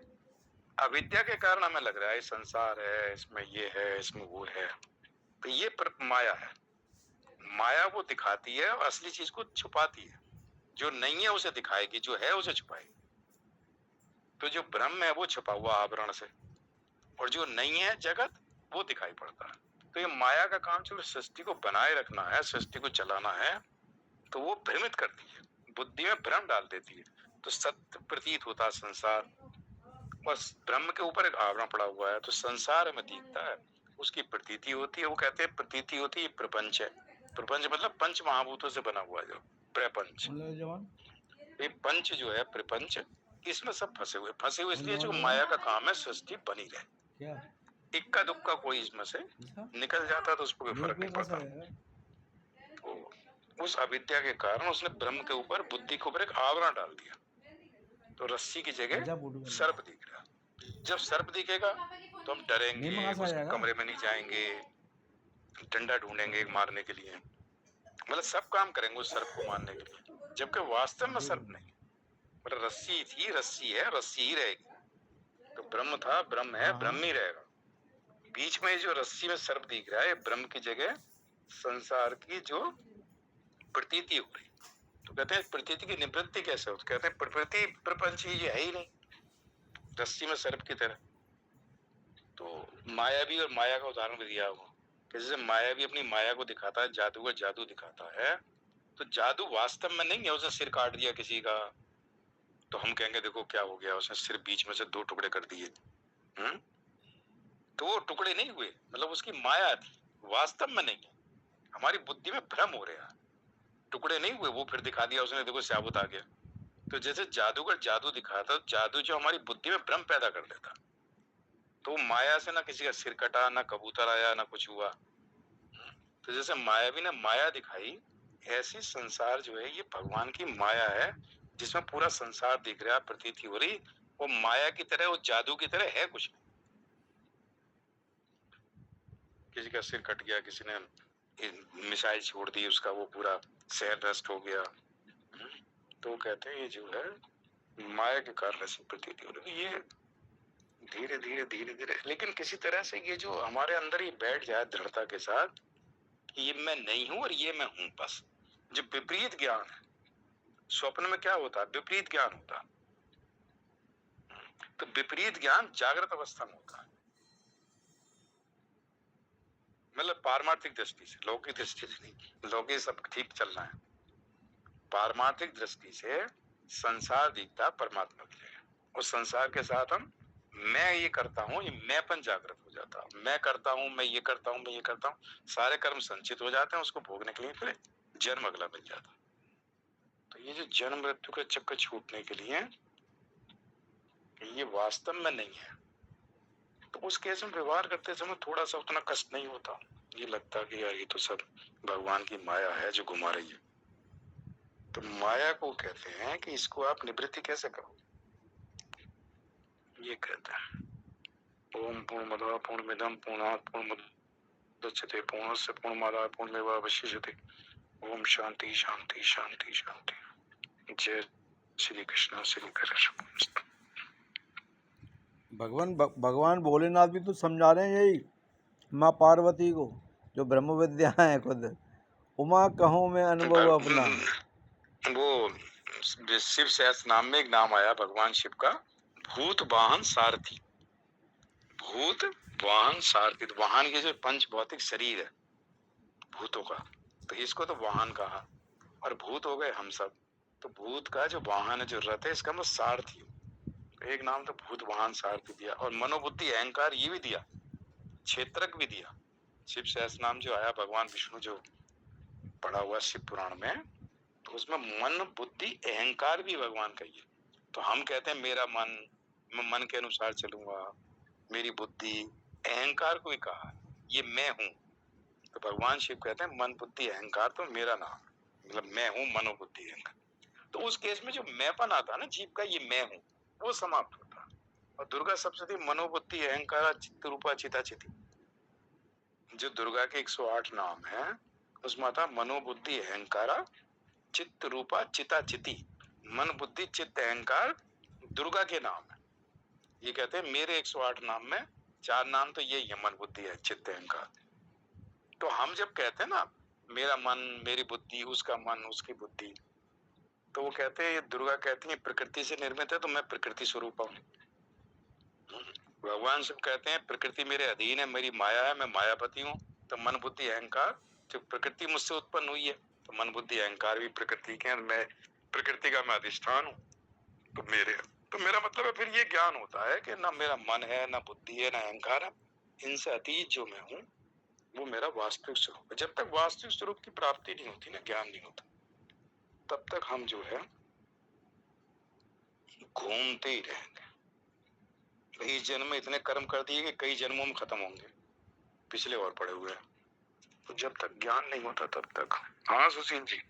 अविद्या के कारण हमें लग रहा है संसार है, इसमें ये है, इसमें वो है, तो ये माया है। माया वो दिखाती है और असली चीज को छुपाती है। जो नहीं है उसे दिखाएगी, जो है उसे छुपाएगी। तो जो ब्रह्म है वो छुपा हुआ आवरण से, और जो नहीं है जगत वो दिखाई पड़ता है। तो ये माया का काम सिर्फ सृष्टि को बनाए रखना है, सृष्टि को चलाना है। तो वो भ्रमित करती है, बुद्धि में भ्रम डाल देती है, तो सत्य प्रतीत होता है संसार। बस ब्रह्म के ऊपर एक आवरण पड़ा हुआ है, तो संसार हमें दिखता है, उसकी प्रतीति होती है। वो कहते हैं प्रतीति होती है प्रपंच है। प्रपंच मतलब पंच महाभूतों से बना हुआ जो प्रपंच। ये पंच जो है प्रपंच, इसमें सब फंसे हुए इसलिए जो माया का काम है सृष्टि बनी रहे। इक्का दुक्का कोई इसमें से निकल जाता तो उसको कोई फर्क नहीं पड़ता। तो उस अविद्या के कारण उसने ब्रह्म के ऊपर, बुद्धि के ऊपर एक आवरण डाल दिया, तो रस्सी की जगह सर्प दिख रहा। जब सर्प दिखेगा तो हम डरेंगे, उसके कमरे में नहीं जाएंगे, डंडा ढूंढेंगे मारने के लिए, मतलब सब काम करेंगे उस सर्प को मारने के लिए, जबकि वास्तव में सर्प नहीं। मतलब रस्सी थी, रस्सी है, रस्सी ही रहेगी। तो ब्रह्म था, ब्रह्म है, ब्रह्म ही रहेगा। बीच में जो रस्सी में सर्प दिख रहा है, ब्रह्म की जगह संसार की जो प्रतीति हो रही। तो कहते हैं प्रतीति की निवृत्ति कैसे हो, तो कहते हैं प्रकृति प्रपंच ही है ही नहीं, रस्सी में सर्प की तरह। तो माया भी, और माया का उदाहरण भी दिया हुआ, जैसे माया भी अपनी माया को दिखाता है, जादूगर जादू दिखाता है, तो जादू वास्तव में नहीं है। उसने सिर काट दिया किसी का, तो हम कहेंगे देखो क्या हो गया, उसने सिर बीच में से 2 टुकड़े कर दिए। तो वो टुकड़े नहीं हुए, मतलब उसकी माया थी, वास्तव में नहीं है। हमारी बुद्धि में भ्रम हो रहा है, टुकड़े नहीं हुए, वो फिर दिखा दिया उसने, देखो साबुत आ गया। तो जैसे जादूगर जादू दिखाता, जादू जो हमारी बुद्धि में भ्रम पैदा कर देता। तो माया से ना किसी का सिर कटा, ना कबूतर आया, ना कुछ हुआ, तो जैसे मायावी ने माया दिखाई, ऐसी संसार जो है ये भगवान की माया है, जिसमें पूरा संसार दिख रहा है, प्रतीति हो रही। वो माया की तरह, वो जादू की तरह है कुछ नहीं। किसी का सिर कट गया, किसी ने मिसाइल छोड़ दी, उसका वो पूरा शहर नष्ट हो गया, तो कहते हैं ये जो है माया के कारण ऐसी प्रतीति हो रही। ये धीरे धीरे धीरे धीरे, लेकिन किसी तरह से ये जो हमारे अंदर ही बैठ जाए दृढ़ता के साथ कि ये मैं नहीं हूं और ये मैं हूं, बस। जो विपरीत ज्ञान है, स्वप्न में क्या होता है? विपरीत ज्ञान होता है। तो विपरीत ज्ञान जागृत अवस्था में होता है, मतलब पारमार्थिक दृष्टि से, लौकिक दृष्टि से नहीं। लौकिक सब ठीक चल रहा है, पारमार्थिक दृष्टि से संसार दिखता परमात्मा की जगह। उस संसार के साथ हम मैं ये करता हूँ, ये मैंपन जागृत हो जाता है। मैं करता हूँ, मैं ये करता हूँ, मैं ये करता हूँ, सारे कर्म संचित हो जाते हैं, उसको भोगने के लिए फिर जन्म अगला मिल जाता है। तो ये जो जन्म मृत्यु का चक्कर छूटने के लिए ये वास्तव में नहीं है। तो उस केस में व्यवहार करते समय थोड़ा सा उतना कष्ट नहीं होता। ये लगता कि यार ये तो सब भगवान की माया है जो घुमा रही है। तो माया को कहते हैं कि इसको आप निवृत्ति कैसे करो। ये कहता है ओम पूर्णमदः पूर्णमिदं पूर्णात् पूर्णमुदच्यते पूर्णस्य पूर्णमादाय पूर्णमेवावशिष्यते। ओम शांति शांति शांति शांति। जय श्री कृष्ण श्री कृष्ण। भगवान भोलेनाथ भी तो समझा रहे हैं यही माँ पार्वती को, जो ब्रह्म विद्या है खुद। उमा कहूँ मैं अनुभव अपना। वो शिव सहस्त्र नाम में एक नाम आया भगवान शिव का, भूत वाहन सारथी। भूत वाहन सारथी, तो वाहन के जो पंच भौतिक शरीर है भूतों का, तो इसको तो वाहन कहा, और भूत हो गए हम सब। तो भूत का जो वाहन है, जो रथ है, इसका मतलब सारथी। तो एक नाम तो भूत वाहन सारथी दिया, और मनोबुद्धि अहंकार ये भी दिया, क्षेत्रक भी दिया। शिव सहस्त्र नाम जो आया भगवान विष्णु जो पढ़ा हुआ शिव पुराण में, तो उसमें मन बुद्धि अहंकार भी भगवान का ही है। तो हम कहते हैं मेरा मन, मैं मन के अनुसार चलूंगा, मेरी बुद्धि, अहंकार को ही कहा ये मैं हूं। तो भगवान शिव कहते हैं मन बुद्धि अहंकार तो मेरा नाम, मतलब मैं हूं मनोबुद्धि अहंकार। तो उस केस में जो मैंपन आता है ना जीव का, ये मैं हूं, वो समाप्त होता है। और दुर्गा सप्तशती मनोबुद्धि अहंकार चित्त रूपा चिता चिति, जो दुर्गा के 108 नाम है, उसमें आता मनोबुद्धि अहंकारा चित्त रूपा चिता चिति। मन बुद्धि चित्त अहंकार दुर्गा के नाम है। ये कहते हैं मेरे 108 नाम में 4 नाम तो यही है, मन बुद्धि है चित्त अहंकार। तो हम जब कहते हैं ना मेरा मन, मेरी बुद्धि, उसका मन, उसकी बुद्धि, तो वो कहते हैं, ये दुर्गा कहती है प्रकृति से निर्मित है, तो मैं प्रकृति स्वरूप हूँ। भगवान शिव कहते हैं प्रकृति मेरे अधीन है, मेरी माया है, मैं मायापति हूँ। तो मन बुद्धि अहंकार, जो प्रकृति मुझसे उत्पन्न हुई है, तो मन बुद्धि अहंकार भी प्रकृति के, मैं प्रकृति का मैं अधिष्ठान हूँ। तो मेरा मतलब है फिर ये ज्ञान होता है कि ना मेरा मन है, ना बुद्धि है, ना अहंकार है, इनसे अतीत जो मैं हूँ वो मेरा वास्तविक स्वरूप है। जब तक वास्तविक स्वरूप की प्राप्ति नहीं होती ना, ज्ञान नहीं होता, तब तक हम जो है घूमते ही रहेंगे। इस जन्म में इतने कर्म कर दिए कि कई जन्मों में खत्म होंगे, पिछले और पड़े हुए हैं। तो जब तक ज्ञान नहीं होता तब तक। हाँ सुशील जी।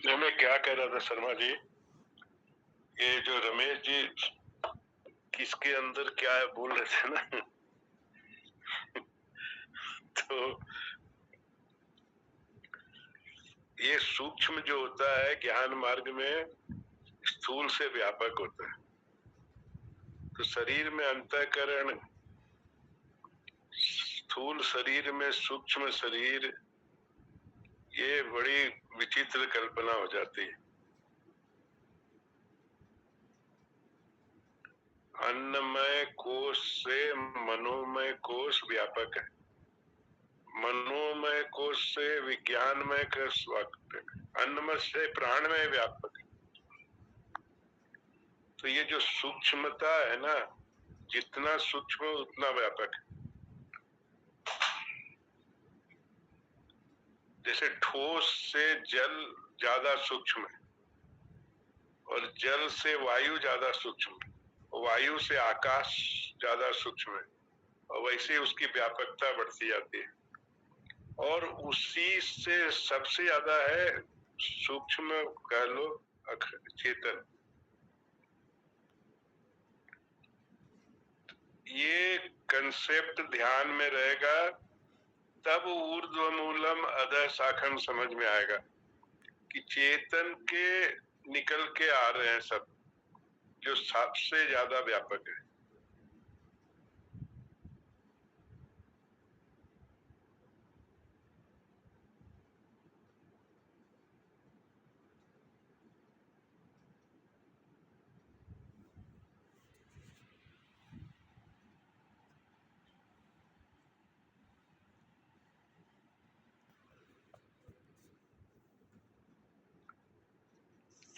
मैं क्या कह रहा था शर्मा जी, ये जो रमेश जी किसके अंदर क्या है बोल रहे थे ना तो ये सूक्ष्म जो होता है ज्ञान मार्ग में स्थूल से व्यापक होता है। तो शरीर में अंतःकरण, स्थूल शरीर में सूक्ष्म शरीर, ये बड़ी विचित्र कल्पना हो जाती है। अन्नमय कोश से मनोमय कोश व्यापक है, मनोमय कोश से विज्ञानमय कोश व्यापक है, अन्नमय से प्राणमय व्यापक है। तो ये जो सूक्ष्मता है ना, जितना सूक्ष्म उतना व्यापक है। जैसे ठोस से जल ज्यादा सूक्ष्म है, और जल से वायु ज्यादा सूक्ष्म है, वायु से आकाश ज्यादा सूक्ष्म है, और वैसे ही उसकी व्यापकता बढ़ती जाती है। और उसी से सबसे ज्यादा है सूक्ष्म कह लो चेतन। ये कंसेप्ट ध्यान में रहेगा तब ऊर्ध्व मूलम अधः शाखम समझ में आएगा कि चेतन के निकल के आ रहे हैं सब, जो सबसे ज्यादा व्यापक है।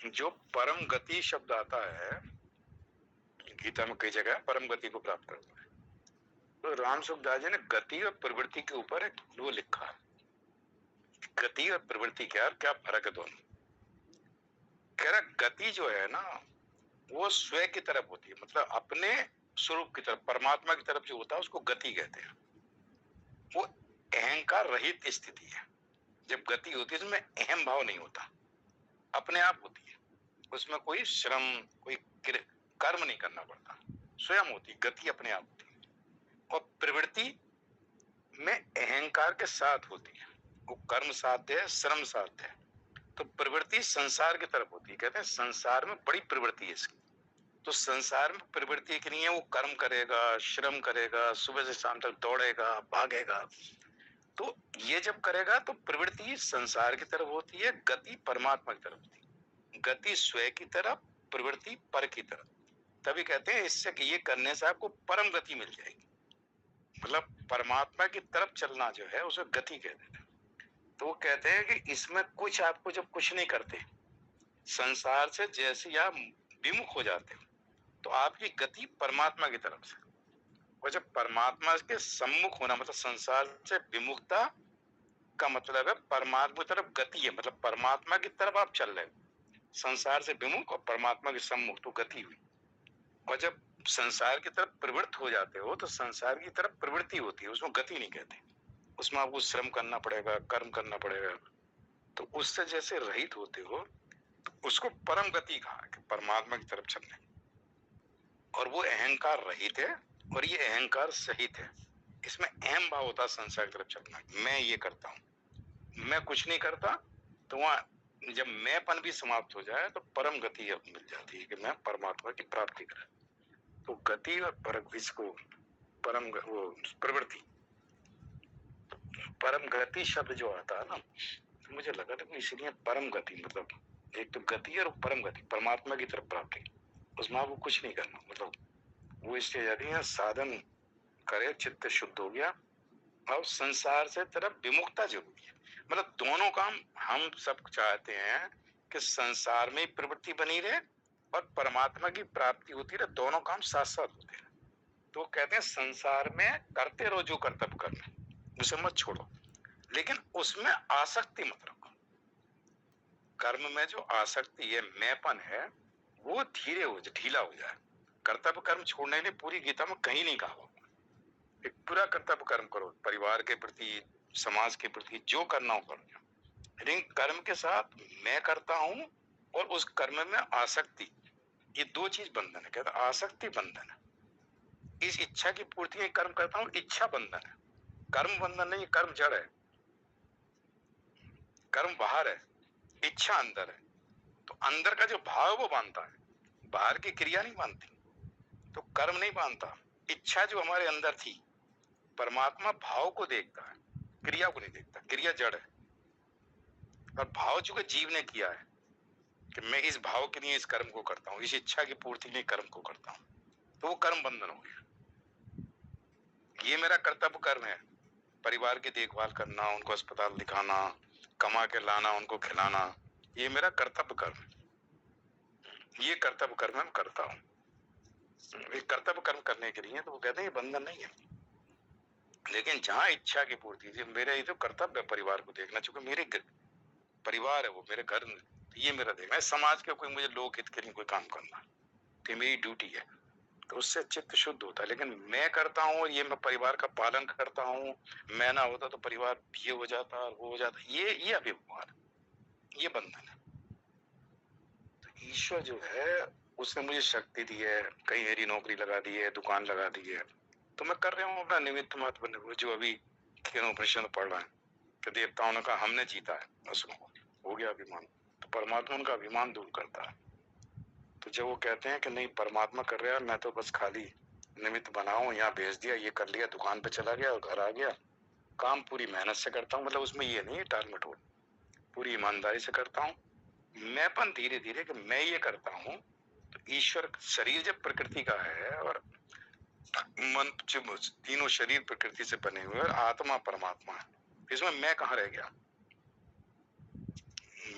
जो परम गति शब्द आता है गीता में कई जगह परम गति को प्राप्त करना है, तो राम सुखदास जी ने गति और प्रवृत्ति के ऊपर एक वो लिखा है, गति और प्रवृत्ति क्या फर्क है दोनों। कह रहा गति जो है ना वो स्वयं की तरफ होती है, मतलब अपने स्वरूप की तरफ, परमात्मा की तरफ जो होता है उसको गति कहते हैं। वो अहंकार रहित स्थिति है। जब गति होती है उसमें अहम भाव नहीं होता, अपने आप होती है, उसमें कोई श्रम कोई कर्म नहीं करना पड़ता, स्वयं होती है, गति अपने आप होती है। और प्रवृत्ति में अहंकार के साथ होती है, वो कर्म साध्य है, श्रम साध्य है। तो प्रवृत्ति संसार की तरफ होती है। कहते हैं संसार में बड़ी प्रवृत्ति है इसकी। तो संसार में प्रवृत्ति की नहीं है, वो कर्म करेगा, श्रम करेगा, सुबह से शाम तक दौड़ेगा, भागेगा। तो ये जब करेगा तो प्रवृत्ति संसार की तरफ होती है, गति परमात्मा की तरफ होती है। गति स्वयं की तरफ, प्रवृत्ति पर की तरफ। तभी कहते हैं इससे कि ये करने से आपको परम गति मिल जाएगी, मतलब परमात्मा की तरफ चलना जो है उसे गति कहते हैं। तो वो कहते हैं कि इसमें कुछ आपको जब कुछ नहीं करते, संसार से जैसे आप विमुख हो जाते हो, तो आपकी गति परमात्मा की तरफ से। और जब परमात्मा के सम्मुख होना मतलब संसार से विमुखता का मतलब है परमात्मा की तरफ गति है, मतलब परमात्मा की तरफ आप चल रहे हो, संसार से विमुख और परमात्मा के सम्मुख, तो गति हुई। और जब संसार की तरफ प्रवृत्त हो जाते हो तो संसार की तरफ प्रवृत्ति होती है, उसमें गति नहीं कहते, उसमें आपको श्रम करना पड़ेगा, कर्म करना पड़ेगा। तो उससे जैसे रहित होते हो तो उसको परम गति कहा कि परमात्मा की तरफ चलने। और वो अहंकार रहित है और ये अहंकार सहित है। इसमें अहम भाव होता है संसार की तरफ चलना, मैं ये करता हूँ, मैं कुछ नहीं करता। तो वहां जब मैंपन भी समाप्त हो जाए तो परम गति मिल जाती है कि मैं परमात्मा की प्राप्ति करें। तो गति और परम, इसको परम वो प्रवृत्ति, परम गति शब्द जो आता है ना, तो मुझे लगा था कि इसलिए परम गति मतलब एक तो गति और परम गति परमात्मा की तरफ प्राप्ति, उसमें आपको कुछ नहीं करना, मतलब वो इससे यदि है साधन करे, चित्त शुद्ध हो गया और संसार से तरफ विमुक्ता जरूरी है। मतलब दोनों काम हम सब चाहते हैं कि संसार में प्रवृत्ति बनी रहे और परमात्मा की प्राप्ति होती रहे, दोनों काम साथ साथ होते हैं। तो कहते हैं संसार में करते रहो जो कर्तव्य करना, उसे मत छोड़ो, लेकिन उसमें आसक्ति मत रखो। कर्म में जो आसक्ति है, मैंपन है, वो धीरे हो जाए, ढीला हो जाए। कर्तव्य कर्म छोड़ने के लिए पूरी गीता में कहीं नहीं कहा, एक पूरा कर्तव्य कर्म करो, परिवार के प्रति, समाज के प्रति जो करना हो करो, लेकिन कर्म के साथ मैं करता हूं और उस कर्म में आसक्ति, ये दो चीज बंधन है। कहता आसक्ति बंधन है, इस इच्छा की पूर्ति में कर्म करता हूं, इच्छा बंधन है, कर्म बंधन नहीं, कर्म जड़ है, कर्म बाहर है, इच्छा अंदर है। तो अंदर का जो भाव वो बांधता है, बाहर की क्रिया नहीं बांधती। तो कर्म नहीं बांधता, इच्छा जो हमारे अंदर थी, परमात्मा भाव को देखता है, क्रिया को नहीं देखता, क्रिया जड़ है। और भाव चूंकि जीव ने किया है कि मैं इस भाव के लिए इस कर्म को करता हूँ, इस इच्छा की पूर्ति के लिए कर्म को करता हूँ, तो वो कर्म बंधन हो गया। ये मेरा कर्तव्य कर्म है, परिवार की देखभाल करना, उनको अस्पताल दिखाना, कमा के लाना, उनको खिलाना, ये मेरा कर्तव्य कर्म है। ये कर्तव्य कर्म मैं करता हूँ। ये कर्तव्य कर्म करने के लिए तो वो कहते हैं ये बंधन नहीं है। लेकिन जहां इच्छा की पूर्ति, मेरा ये तो कर्तव्य है परिवार को देखना, चूंकि मेरे परिवार है, वो मेरे घर, ये मेरा देखना है। समाज के कोई मुझे लोक हित के लिए कोई काम करना, तो मेरी ड्यूटी है। तो उससे चित्त शुद्ध होता है। लेकिन मैं करता हूँ और ये मैं परिवार का पालन करता हूँ, मैं ना होता तो परिवार ये हो जाता और वो हो जाता, ये अभिमान, ये बंधन है। तो ईश्वर जो है उसने मुझे शक्ति दी है, कहीं मेरी नौकरी लगा दी है, दुकान लगा दी है, तो मैं कर रहा हूँ अपना निमित्त मात्र बने हुए। जो अभी केनोपनिषद में पढ़ रहे हैं कि देवताओं ने कहा हमने जीता है, उसमें हो गया अभिमान, तो परमात्मा उनका अभिमान दूर करता है। तो जब वो कहते हैं कि नहीं परमात्मा कर रहा है, मैं तो बस खाली निमित्त बनाऊं, यहाँ भेज दिया, ये कर लिया, दुकान पे चला गया और घर आ गया, काम पूरी मेहनत से करता हूँ, मतलब उसमें ये नहीं टाल मटोल, पूरी ईमानदारी से करता हूँ, मैंपन धीरे धीरे कि मैं ये करता हूँ। तो ईश्वर शरीर जब प्रकृति का है और मन तीनों शरीर प्रकृति से बने हुए और आत्मा परमात्मा है, इसमें मैं कहाँ रह गया?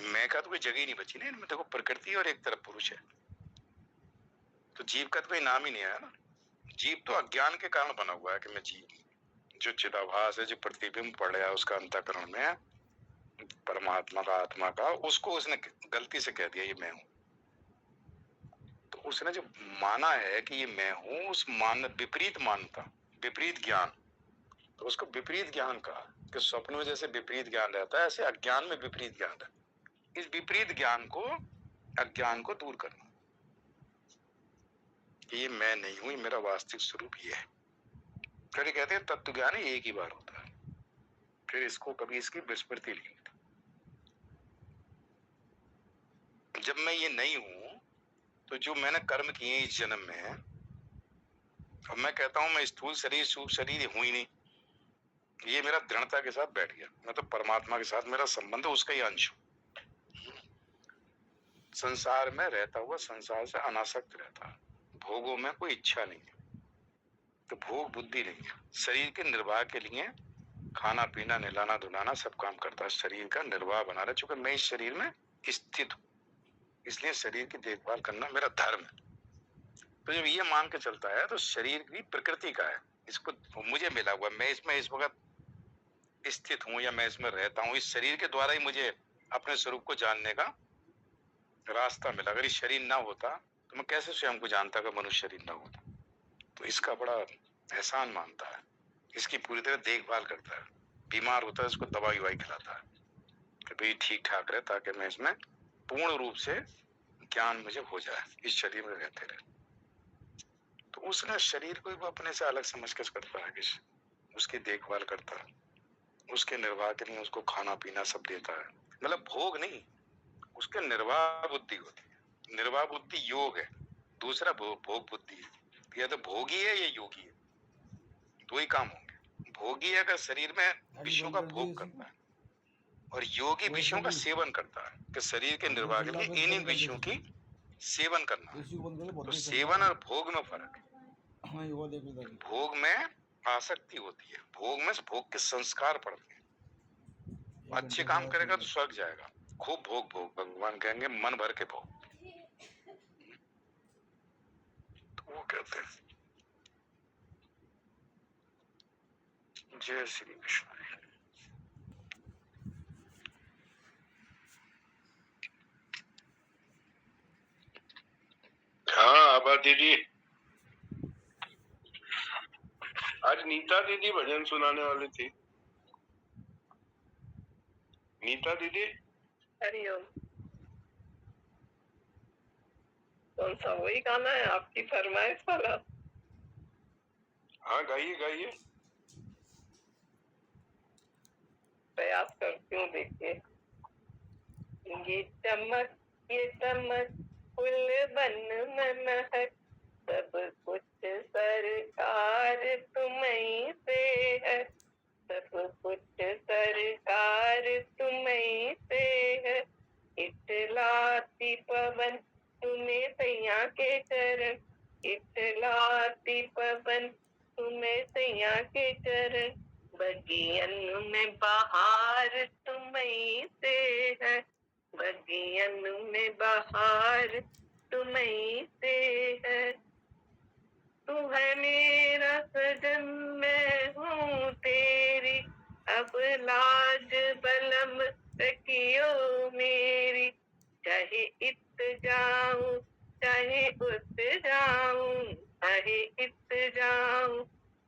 मैं का तो कोई जगह ही नहीं बची ना इनमें। देखो प्रकृति और एक तरफ पुरुष है, तो जीव का तो कोई नाम ही नहीं है ना। जीव तो अज्ञान के कारण बना हुआ है कि मैं जीव, जो चिदाभास है, जो प्रतिबिंब पड़ रहा है उसका अंतःकरण में परमात्मा का, आत्मा का, उसको उसने गलती से कह दिया ये मैं हूँ। तो उसने जो माना है कि ये मैं हूँ, उस मान विपरीत मानता, विपरीत ज्ञान, तो उसको विपरीत ज्ञान कहा कि स्वप्न में जैसे विपरीत ज्ञान रहता है, ऐसे अज्ञान में विपरीत ज्ञान रहता है। इस विपरीत ज्ञान को, अज्ञान को दूर करना, ये मैं नहीं हूं, ये मेरा वास्तविक स्वरूप ये है। फिर कहते हैं तत्व ज्ञान एक ही बार होता है, फिर इसको कभी इसकी विस्मृति नहीं होती। जब मैं ये नहीं हूं, तो जो मैंने कर्म किए इस जन्म में, और मैं कहता हूं मैं स्थूल शरीर सूक्ष्म शरीर हूं ही नहीं, ये मेरा दृढ़ता के साथ बैठ गया, मैं तो परमात्मा के साथ मेरा संबंध उसका ही अंश हूं। संसार में रहता हुआ संसार से अनासक्त रहता है, भोगों में कोई इच्छा नहीं है, तो भोग बुद्धि नहीं है। शरीर के निर्वाह के लिए खाना पीना नहलाना धुलाना सब काम करता है, शरीर का निर्वाह बना रहा। चूंकि मैं इस शरीर में स्थित हूँ, इसलिए शरीर की देखभाल करना मेरा धर्म है। तो जब ये मान के चलता है तो शरीर भी प्रकृति का है, इसको मुझे मिला हुआ, मैं इसमें इस वक्त स्थित हूँ या मैं इसमें रहता हूँ, इस शरीर के द्वारा ही मुझे अपने स्वरूप को जानने का रास्ता मिला। अगर इस शरीर ना होता तो मैं कैसे स्वयं को जानता अगर मनुष्य शरीर ना होता? तो इसका बड़ा एहसान मानता है, इसकी पूरी तरह देखभाल करता है, बीमार होता है उसको दवाई ववाई खिलाता है कि भाई ठीक ठाक रहे, ताकि मैं इसमें पूर्ण रूप से ज्ञान मुझे हो जाए इस शरीर में रहते रहे। तो उसने शरीर को वो अपने से अलग समझ कर करता है, उसकी देखभाल करता है, उसके निर्वाह के लिए उसको खाना पीना सब देता है, मतलब भोग नहीं, उसके निर्वाह बुद्धि होती है। निर्वाह बुद्धि योग है, दूसरा भोग बुद्धि है। या तो भोगी है या योगी है, दो ही काम होंगे। भोगी अगर शरीर में विषयों का भोग करता है, और योगी विषयों का सेवन करता है कि शरीर के निर्वाह के लिए इन विषयों की सेवन करना है। तो सेवन और भोग में फर्क है। भोग में आसक्ति होती है, भोग में भोग के संस्कार पड़ते हैं। अच्छे काम करेगा तो स्वर्ग जाएगा, खूब भोग भोग, भगवान कहेंगे मन भर के भोग। तो वो कहते हैं जय श्री कृष्ण। हाँ आबा दीदी, आज नीता दीदी भजन सुनाने वाली थी। नीता दीदी, हरिओम। कौन सा वही गाना है आपकी फरमाइश वाला? हाँ गाइए गाइए। प्रयास करती हूँ, देखिए। ये चमक फूल बन मन है, सब कुछ सरकार तुम्हीं से है, सब कुछ सरकार तुम्हीं से है। इठलाती पवन तुम्हें सैया के चरण, इठलाती पवन तुम्हें सैया के चरण, बगियन में बहार तुम्हीं से है, बगियन में बहार तुम्हीं से है। तू है मेरा सजन मैं हूँ तेरी, अब लाज बलम रखियो मेरी, चाहे इत जाऊं चाहे उत जाऊं, चाहे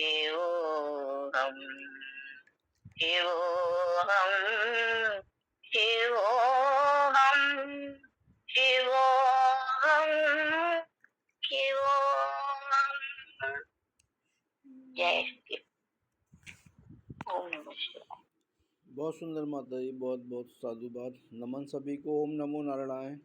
शिवोहम शिवोहम शिवोहम शिवोहम शिवोहम। जय शिव। ओम नमः शिवाय। बहुत सुंदर माता जी, बहुत बहुत साधुवाद। नमन सभी को। ओम नमो नारायण।